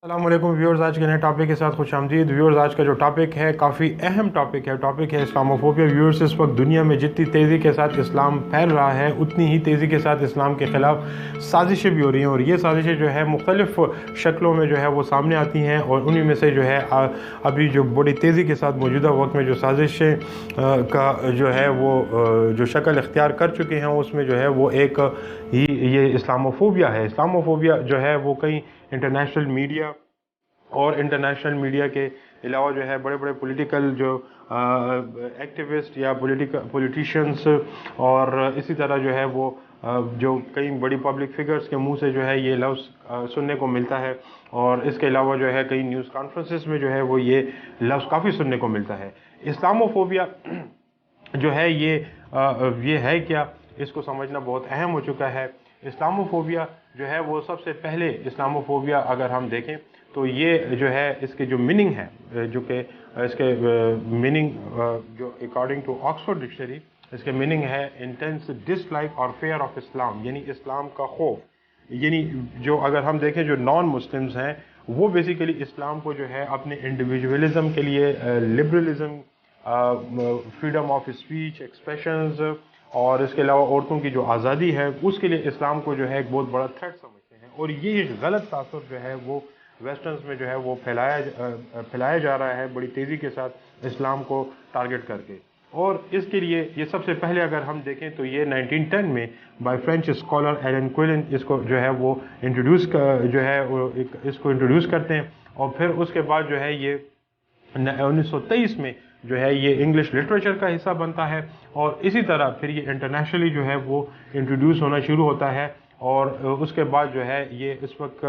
السلام علیکم ویورز، آج کے نئے ٹاپک کے ساتھ خوش آمدید ویورز۔ آج کا جو ٹاپک ہے کافی اہم ٹاپک ہے اسلاموفوبیا۔ ویورز، اس وقت دنیا میں جتنی تیزی کے ساتھ اسلام پھیل رہا ہے اتنی ہی تیزی کے ساتھ اسلام کے خلاف سازشیں بھی ہو رہی ہیں، اور یہ سازشیں جو ہے مختلف شکلوں میں جو ہے وہ سامنے آتی ہیں، اور انہی میں سے جو ہے ابھی جو بڑی تیزی کے ساتھ موجودہ وقت میں جو سازشیں کا جو ہے وہ جو شکل اختیار کر چکے ہیں، اس میں جو ہے وہ ایک ہی یہ اسلاموفوبیا ہے۔ اسلاموفوبیا جو ہے وہ کئی انٹرنیشنل میڈیا اور انٹرنیشنل میڈیا کے علاوہ جو ہے بڑے بڑے پولیٹیکل جو ایکٹیوسٹ یا پولیٹیشنز اور اسی طرح جو ہے وہ جو کئی بڑی پبلک فگرز کے منہ سے جو ہے یہ لفظ سننے کو ملتا ہے، اور اس کے علاوہ جو ہے کئی نیوز کانفرنسز میں جو ہے وہ یہ لفظ کافی سننے کو ملتا ہے۔ اسلاموفوبیا جو ہے یہ ہے کیا، اس کو سمجھنا بہت اہم ہو چکا ہے۔ اسلاموفوبیا جو ہے وہ سب سے پہلے اسلاموفوبیا اگر ہم دیکھیں تو یہ جو ہے اس کے جو میننگ ہے، جو کہ اس کے میننگ جو اکارڈنگ ٹو آکسفورڈ ڈکشنری اس کے میننگ ہے انٹینس ڈس لائک اور فیئر آف اسلام، یعنی اسلام کا خوف۔ یعنی جو اگر ہم دیکھیں جو نان مسلمز ہیں وہ بیسیکلی اسلام کو جو ہے اپنے انڈیویجولزم کے لیے liberalism, freedom of speech, expressions, اور اس کے علاوہ عورتوں کی جو آزادی ہے اس کے لیے اسلام کو جو ہے ایک بہت بڑا تھریٹ سمجھتے ہیں، اور یہ غلط تاثر جو ہے وہ ویسٹرنز میں جو ہے وہ پھیلایا جا رہا ہے بڑی تیزی کے ساتھ اسلام کو ٹارگٹ کر کے۔ اور اس کے لیے یہ سب سے پہلے اگر ہم دیکھیں تو یہ 1910 میں بائی فرینچ اسکالر ایلن کوئلن اس کو جو ہے وہ انٹروڈیوس کرتے ہیں، اور پھر اس کے بعد جو ہے یہ 1923 میں جو ہے یہ انگلش لٹریچر کا حصہ بنتا ہے، اور اسی طرح پھر یہ انٹرنیشنلی جو ہے وہ انٹروڈیوس ہونا شروع ہوتا ہے، اور اس کے بعد جو ہے یہ اس وقت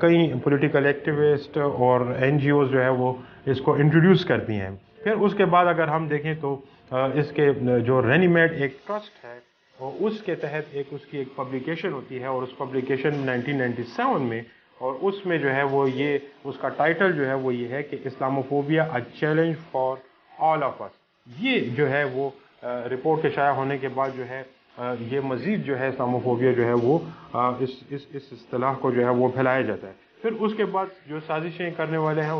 کئی پولیٹیکل ایکٹیوسٹ اور این جی اوز جو ہے وہ اس کو انٹروڈیوس کرتی ہیں۔ پھر اس کے بعد اگر ہم دیکھیں تو اس کے جو رینیمیڈ ایک ٹرسٹ ہے، اور اس کے تحت اس کی ایک پبلیکیشن ہوتی ہے، اور اس پبلیکیشن 1997 میں، اور اس میں جو ہے وہ اس کا ٹائٹل جو ہے وہ یہ ہے کہ Islamophobia a challenge for all of us. یہ جو ہے وہ رپورٹ کے شائع ہونے کے بعد جو ہے یہ مزید جو ہے اسلاموفوبیا جو ہے وہ اس اصطلاح کو جو ہے وہ پھیلایا جاتا ہے۔ پھر اس کے بعد جو سازشیں کرنے والے ہیں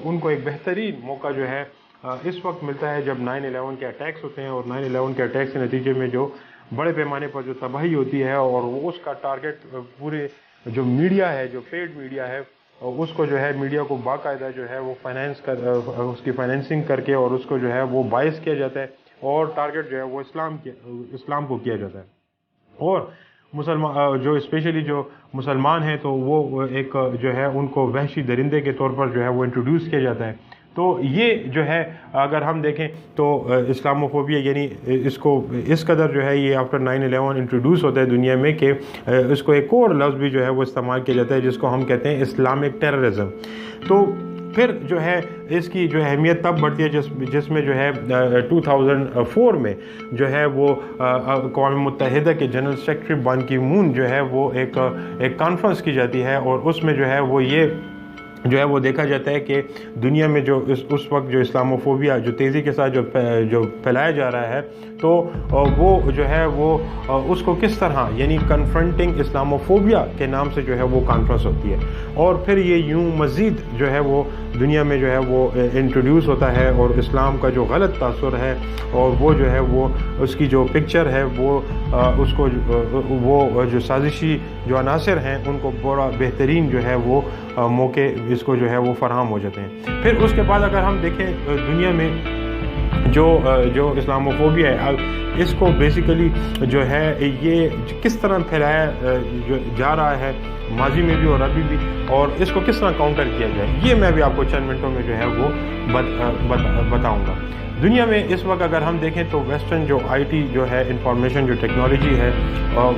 ان کو ایک بہترین موقع جو ہے اس وقت ملتا ہے جب 9/11 کے اٹیکس ہوتے ہیں، اور 9/11 کے اٹیکس کے نتیجے میں جو بڑے پیمانے پر جو تباہی ہوتی ہے، اور وہ اس کا ٹارگٹ پورے جو میڈیا ہے، جو پیڈ میڈیا ہے، اس کو جو ہے میڈیا کو باقاعدہ جو ہے وہ اس کی فائنینسنگ کر کے اور اس کو جو ہے وہ باعث کیا جاتا ہے، اور ٹارگٹ جو ہے وہ اسلام کو کیا جاتا ہے۔ اور مسلمان جو اسپیشلی جو مسلمان ہیں تو وہ ایک جو ہے ان کو وحشی درندے کے طور پر جو ہے وہ انٹروڈیوس کیا جاتا ہے۔ تو یہ جو ہے اگر ہم دیکھیں تو اسلاموفوبیا یعنی اس کو اس قدر جو ہے یہ آفٹر 9/11 انٹروڈیوس ہوتا ہے دنیا میں کہ اس کو ایک اور لفظ بھی جو ہے وہ استعمال کیا جاتا ہے جس کو ہم کہتے ہیں اسلامک ٹیررزم۔ تو پھر جو ہے اس کی جو اہمیت تب بڑھتی ہے جس میں جو ہے 2004 میں جو ہے وہ اقوام متحدہ کے جنرل سیکرٹری بان کی مون جو ہے وہ ایک کانفرنس کی جاتی ہے، اور اس میں جو ہے وہ یہ جو ہے وہ دیکھا جاتا ہے کہ دنیا میں جو اس وقت جو اسلاموفوبیا جو تیزی کے ساتھ جو پھیلایا جا رہا ہے، تو وہ جو ہے وہ اس کو کس طرح یعنی کنفرنٹنگ اسلاموفوبیا کے نام سے جو ہے وہ کانفرنس ہوتی ہے، اور پھر یہ یوں مزید جو ہے وہ دنیا میں جو ہے وہ انٹروڈیوس ہوتا ہے، اور اسلام کا جو غلط تاثر ہے اور وہ جو ہے وہ اس کی جو پکچر ہے وہ اس کو وہ جو سازشی جو عناصر ہیں ان کو بڑا بہترین جو ہے وہ موقع اس کو جو ہے وہ فراہم ہو جاتے ہیں۔ پھر اس کے بعد اگر ہم دیکھیں دنیا میں جو اسلاموفوبیا ہے، اس کو بیسیکلی جو ہے یہ کس طرح پھیلایا جا رہا ہے ماضی میں بھی اور ابھی بھی، اور اس کو کس طرح کاؤنٹر کیا جائے، یہ میں بھی آپ کو چند منٹوں میں جو ہے وہ بتاؤں گا۔ دنیا میں اس وقت اگر ہم دیکھیں تو ویسٹرن جو آئی ٹی جو ہے انفارمیشن جو ٹیکنالوجی ہے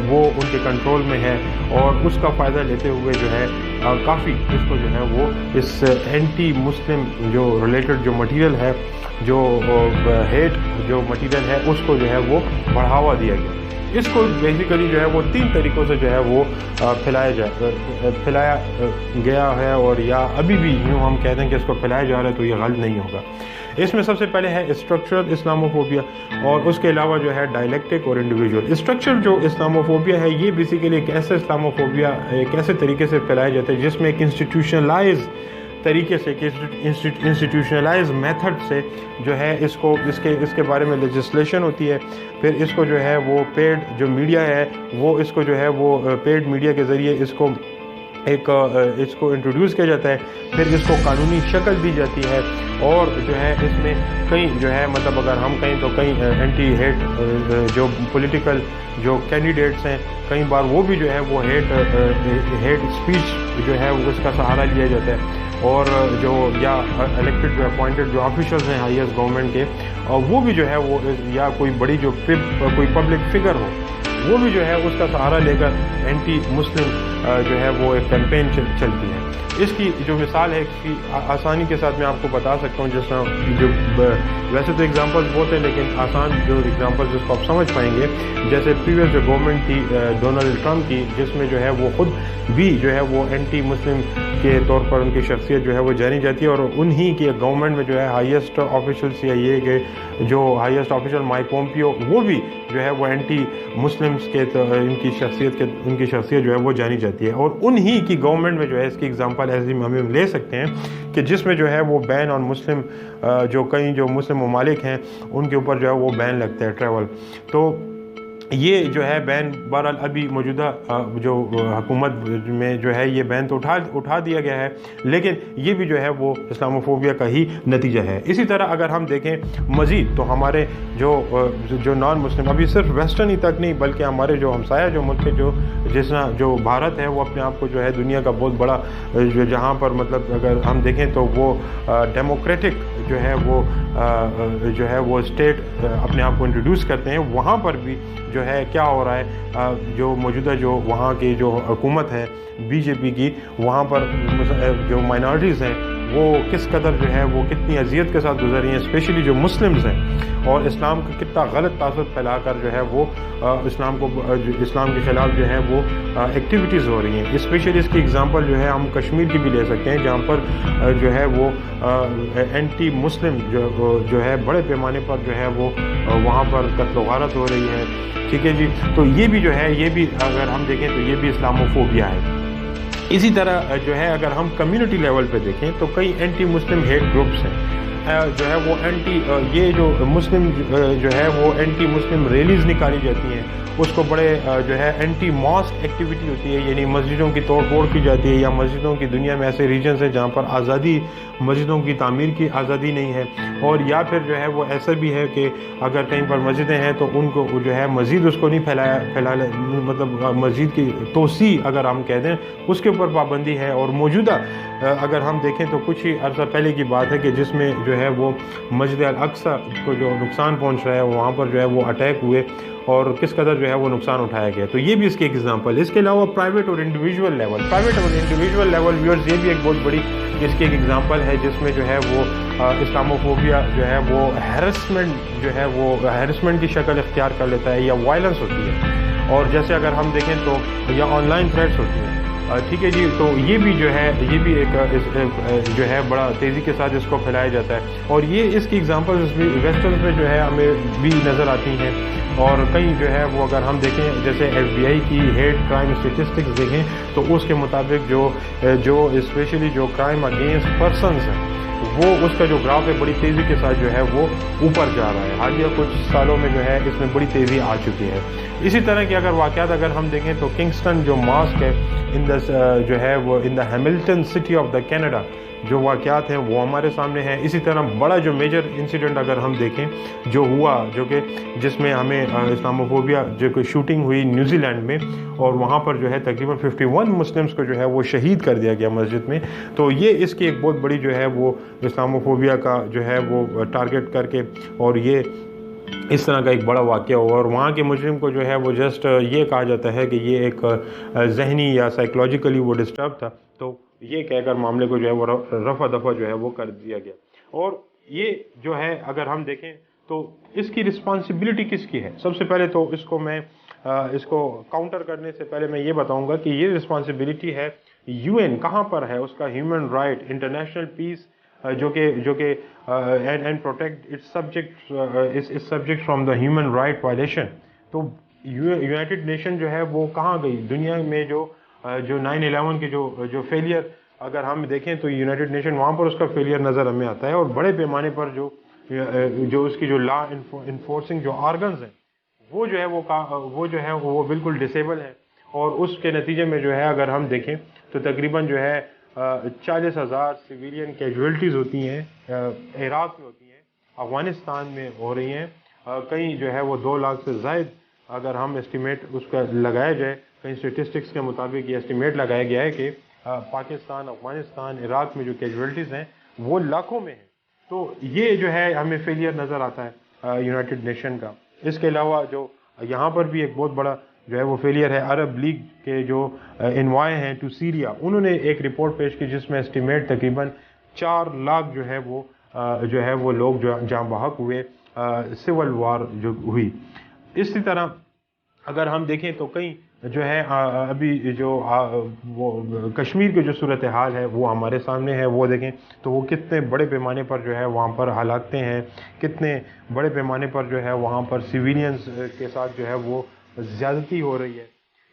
وہ ان کے کنٹرول میں ہے، اور اس کا فائدہ لیتے ہوئے جو ہے کافی اس کو جو ہے وہ اس اینٹی مسلم جو ریلیٹڈ جو مٹیریل ہے، جو ہیٹ جو مٹیریل ہے، اس کو جو ہے وہ بڑھاوا دیا گیا۔ اس کو بیسیکلی جو ہے وہ 3 طریقوں سے جو ہے وہ پھیلایا گیا ہے، اور یا ابھی بھی یوں ہم کہتے ہیں کہ اس کو پھیلایا جا رہا ہے، تو یہ غلط نہیں ہوگا۔ اس میں سب سے پہلے ہے اسٹرکچرل اسلاموفوبیا، اور اس کے علاوہ جو ہے ڈائلیکٹک اور انڈیویجول۔ اسٹرکچر جو اسلاموفوبیا ہے، یہ بیسیکلی ایک ایسا اسلاموفوبیا ایک ایسے طریقے سے پھیلایا جاتا ہے جس میں ایک انسٹیٹیوشنلائز طریقے سے، انسٹیٹیوشنلائز میتھڈ سے جو ہے اس کے بارے میں لیجسلیشن ہوتی ہے، پھر اس کو جو ہے وہ پیڈ جو میڈیا ہے وہ اس کو جو ہے وہ پیڈ میڈیا کے ذریعے اس کو انٹروڈیوس کیا جاتا ہے، پھر اس کو قانونی شکل دی جاتی ہے، اور جو ہے اس میں کئی جو ہے مطلب اگر ہم کہیں تو کئی اینٹی ہیٹ جو پولیٹیکل جو کینڈیڈیٹس ہیں، کئی بار وہ بھی جو ہے وہ ہیٹ اسپیچ جو ہے وہ اس کا سہارا لیا جاتا ہے، اور جو یا الیکٹڈ جو اپوائنٹڈ جو آفیشلز ہیں ہائیسٹ گورنمنٹ کے، اور وہ بھی جو ہے وہ یا کوئی بڑی جو کوئی پبلک فگر ہو، وہ بھی جو ہے اس کا سہارا لے کر اینٹی مسلم جو ہے وہ ایک کیمپین چلتی ہے۔ اس کی جو مثال ہے، اس کی آسانی کے ساتھ میں آپ کو بتا سکتا ہوں، جس طرح جو ویسے تو ایگزامپلس بہت ہیں لیکن آسان جو ایگزامپل جس کو آپ سمجھ پائیں گے، جیسے پریویس جو گورنمنٹ تھی ڈونلڈ ٹرمپ کی، جس میں جو ہے وہ خود بھی جو ہے وہ اینٹی مسلم کے طور پر ان کی شخصیت جو ہے وہ جانی جاتی ہے، اور انہی کی گورنمنٹ میں جو ہے ہائیسٹ آفیشل CIA کے جو ہائیسٹ آفیشل مائک پومپیو، وہ بھی جو ہے وہ اینٹی مسلمس کے ان کی شخصیت جو ہے وہ جانی جاتی ہے، اور انہی کی گورنمنٹ میں جو ہے اس کی ایگزامپل ایسے ہم لے سکتے ہیں کہ جس میں جو ہے وہ بین آن مسلم جو کئی جو مسلم ممالک ہیں ان کے اوپر جو ہے وہ بین لگتا ہے ٹریول۔ تو یہ جو ہے بین بہرحال ابھی موجودہ جو حکومت میں جو ہے یہ بین تو اٹھا دیا گیا ہے، لیکن یہ بھی جو ہے وہ اسلاموفوبیا کا ہی نتیجہ ہے۔ اسی طرح اگر ہم دیکھیں مزید تو ہمارے جو نان مسلم، ابھی صرف ویسٹرن ہی تک نہیں بلکہ ہمارے جو ہمسایہ جو ملک جو جس طرح جو بھارت ہے وہ اپنے آپ کو جو ہے دنیا کا بہت بڑا جہاں پر مطلب اگر ہم دیکھیں تو وہ ڈیموکریٹک جو ہے وہ اسٹیٹ اپنے آپ کو انٹروڈیوس کرتے ہیں، وہاں پر بھی جو ہے کیا ہو رہا ہے، جو موجودہ جو وہاں کی جو حکومت ہے BJP کی، وہاں پر جو مائنارٹیز ہیں وہ کس قدر جو ہے وہ کتنی اذیت کے ساتھ گزر رہی ہیں، اسپیشلی جو مسلمز ہیں، اور اسلام کا کتنا غلط تاثر پھیلا کر جو ہے وہ اسلام کے خلاف جو ہے وہ ایکٹیویٹیز ہو رہی ہیں۔ اسپیشلی اس کی اگزامپل جو ہے ہم کشمیر کی بھی لے سکتے ہیں، جہاں پر جو ہے وہ اینٹی مسلم جو ہے بڑے پیمانے پر جو ہے وہ وہاں پر قتل و غارت ہو رہی ہے، ٹھیک ہے جی۔ تو یہ بھی جو ہے یہ بھی اگر ہم دیکھیں تو یہ بھی اسلاموفوبیا ہے۔ اسی طرح جو ہے اگر ہم کمیونٹی لیول پہ دیکھیں تو کئی اینٹی مسلم ہیٹ گروپس ہیں، جو ہے وہ یہ جو مسلم جو ہے وہ اینٹی مسلم ریلیز نکالی جاتی ہیں، اس کو بڑے جو ہے اینٹی ماسک ایکٹیویٹی ہوتی ہے، یعنی مسجدوں کی توڑ پھوڑ کی جاتی ہے، یا مسجدوں کی دنیا میں ایسے ریجنز ہیں جہاں پر مسجدوں کی تعمیر کی آزادی نہیں ہے، اور یا پھر جو ہے وہ ایسا بھی ہے کہ اگر کہیں پر مسجدیں ہیں تو ان کو جو ہے مزید اس کو نہیں پھیلا مطلب مسجد کی توسیع اگر ہم کہہ دیں اس کے اوپر پابندی ہے۔ اور موجودہ اگر ہم دیکھیں تو کچھ ہی عرصہ پہلے کی بات ہے کہ جس میں جو ہے وہ مسجد الاقصی کو جو نقصان پہنچ رہا ہے، وہاں پر جو ہے وہ اٹیک ہوئے اور کس قدر جو ہے وہ نقصان اٹھایا گیا، تو یہ بھی اس کی ایک ایگزامپل ہے۔ اس کے علاوہ پرائیویٹ اور انڈیویجول لیول ویورز، یہ بھی ایک بہت بڑی اس کی ایک ایگزامپل ہے، جس میں جو ہے وہ اسلاموفوبیا جو ہے وہ ہیرسمنٹ کی شکل اختیار کر لیتا ہے، یا وائلنس ہوتی ہے، اور جیسے اگر ہم دیکھیں تو یا آن لائن تھریٹس ہوتی ہیں، ٹھیک ہے جی۔ تو یہ بھی جو ہے یہ بھی ایک جو ہے بڑا تیزی کے ساتھ اس کو پھیلایا جاتا ہے، اور یہ اس کی ایگزامپلز بھی ویسٹرن میں جو ہے ہمیں بھی نظر آتی ہیں، اور کئی جو ہے وہ اگر ہم دیکھیں جیسے FBI کی ہیٹ کرائم اسٹیٹسٹکس دیکھیں تو اس کے مطابق جو اسپیشلی جو کرائم اگینسٹ پرسنز ہیں وہ اس کا جو گراف ہے بڑی تیزی کے ساتھ جو ہے وہ اوپر جا رہا ہے، حالیہ کچھ سالوں میں جو ہے اس میں بڑی تیزی آ چکی ہے۔ اسی طرح کے اگر واقعات اگر ہم دیکھیں تو کنگسٹن جو ماسک ہے جو ہے وہ in the Hamilton city of the Canada, جو واقعات ہیں وہ ہمارے سامنے ہیں۔ اسی طرح بڑا جو میجر انسیڈنٹ اگر ہم دیکھیں جو ہوا، جو کہ جس میں ہمیں اسلاموفوبیا جو کہ شوٹنگ ہوئی نیوزی لینڈ میں، اور وہاں پر جو ہے تقریباً 51 مسلمس کو جو ہے وہ شہید کر دیا گیا مسجد میں، تو یہ اس کی ایک بہت بڑی جو ہے وہ اسلاموفوبیا کا جو ہے وہ ٹارگٹ کر کے، اور یہ اس طرح کا ایک بڑا واقعہ ہوا، اور وہاں کے مجرم کو جو ہے وہ جسٹ یہ کہا جاتا ہے کہ یہ ایک ذہنی یا سائیکولوجیکلی وہ ڈسٹرب تھا، تو یہ کہہ کر معاملے کو جو ہے وہ رفع دفع جو ہے وہ کر دیا گیا۔ اور یہ جو ہے اگر ہم دیکھیں تو اس کی رسپانسبلٹی کس کی ہے؟ سب سے پہلے تو اس کو میں اس کو کاؤنٹر کرنے سے پہلے میں یہ بتاؤں گا کہ یہ رسپانسبلٹی ہے UN کہاں پر ہے، اس کا ہیومن رائٹ، انٹرنیشنل پیس جو کہ and protect its subject from the human right violation. تو یونائٹڈ نیشن جو ہے وہ کہاں گئی دنیا میں؟ جو 9/11 کے جو فیلئر اگر ہم دیکھیں تو یونائٹڈ نیشن وہاں پر اس کا فیلئر نظر ہمیں آتا ہے، اور بڑے پیمانے پر جو اس کی جو لا انفورسنگ جو آرگنز ہیں وہ جو ہے وہ بالکل ڈسیبل ہے. اور اس کے نتیجے میں جو ہے اگر ہم دیکھیں تو تقریباً جو ہے 40,000 سویلین کیجویلٹیز ہوتی ہیں، عراق میں ہوتی ہیں، افغانستان میں ہو رہی ہیں، کہیں جو ہے وہ 2 لاکھ سے زائد اگر ہم اسٹیمیٹ اس کا لگایا جائے، کہیں اسٹیٹسٹکس کے مطابق یہ اسٹیمیٹ لگایا گیا ہے کہ پاکستان، افغانستان، عراق میں جو کیجویلٹیز ہیں وہ لاکھوں میں ہیں. تو یہ جو ہے ہمیں فیلئر نظر آتا ہے یونائٹڈ نیشن کا. اس کے علاوہ جو یہاں پر بھی ایک بہت بڑا جو ہے وہ فیلئر ہے عرب لیگ کے جو انوائے ہیں ٹو سیریا، انہوں نے ایک رپورٹ پیش کی جس میں اسٹیمیٹ تقریباً 4 لاکھ جو ہے وہ لوگ جو جاں بحق ہوئے، سول وار جو ہوئی. اسی طرح اگر ہم دیکھیں تو کئی جو ہے ابھی جو وہ کشمیر کی جو صورتحال ہے وہ ہمارے سامنے ہے، وہ دیکھیں تو وہ کتنے بڑے پیمانے پر جو ہے وہاں پر ہلاکتیں ہیں، کتنے بڑے پیمانے پر جو ہے وہاں پر سیویلینز کے ساتھ جو ہے وہ زیادتی ہو رہی ہے.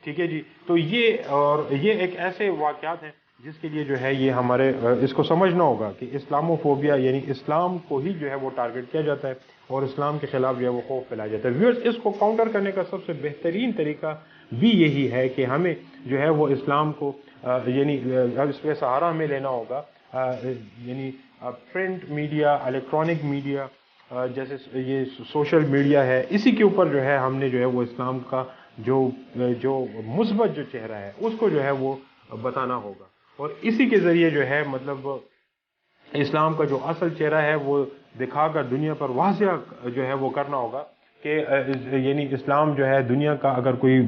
ٹھیک ہے جی. تو یہ ایک ایسے واقعات ہیں جس کے لیے جو ہے یہ ہمارے اس کو سمجھنا ہوگا کہ اسلاموفوبیا یعنی اسلام کو ہی جو ہے وہ ٹارگٹ کیا جاتا ہے اور اسلام کے خلاف جو ہے وہ خوف پھیلایا جاتا ہے. ویورز، اس کو کاؤنٹر کرنے کا سب سے بہترین طریقہ بھی یہی ہے کہ ہمیں جو ہے وہ اسلام کو یعنی اس پہ سہارا ہمیں لینا ہوگا، یعنی پرنٹ میڈیا، الیکٹرانک میڈیا، جیسے یہ سوشل میڈیا ہے، اسی کے اوپر جو ہے ہم نے جو ہے وہ اسلام کا جو مثبت جو چہرہ ہے اس کو جو ہے وہ بتانا ہوگا، اور اسی کے ذریعے جو ہے مطلب اسلام کا جو اصل چہرہ ہے وہ دکھا کر دنیا پر واضح جو ہے وہ کرنا ہوگا کہ یعنی اسلام جو ہے دنیا کا اگر کوئی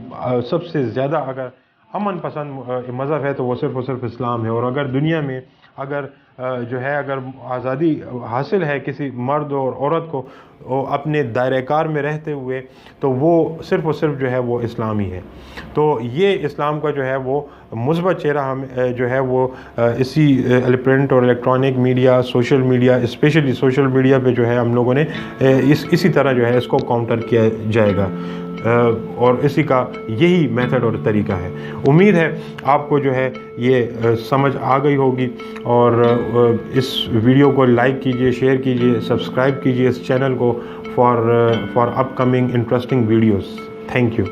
سب سے زیادہ اگر امن پسند مذہب ہے تو وہ صرف اور صرف اسلام ہے. اور اگر دنیا میں اگر جو ہے اگر آزادی حاصل ہے کسی مرد اور عورت کو اپنے دائرہ کار میں رہتے ہوئے تو وہ صرف اور صرف جو ہے وہ اسلامی ہے. تو یہ اسلام کا جو ہے وہ مثبت چہرہ ہم جو ہے وہ اسی پرنٹ اور electronic media, social media, specially social media پہ جو ہے ہم لوگوں نے اسی طرح جو ہے اس کو کاؤنٹر کیا جائے گا، اور اسی کا یہی میتھڈ اور طریقہ ہے. امید ہے آپ کو جو ہے یہ سمجھ آ گئی ہوگی، اور اس ویڈیو کو لائک کیجئے، شیئر کیجئے، سبسکرائب کیجئے اس چینل کو for up coming interesting videos. Thank you.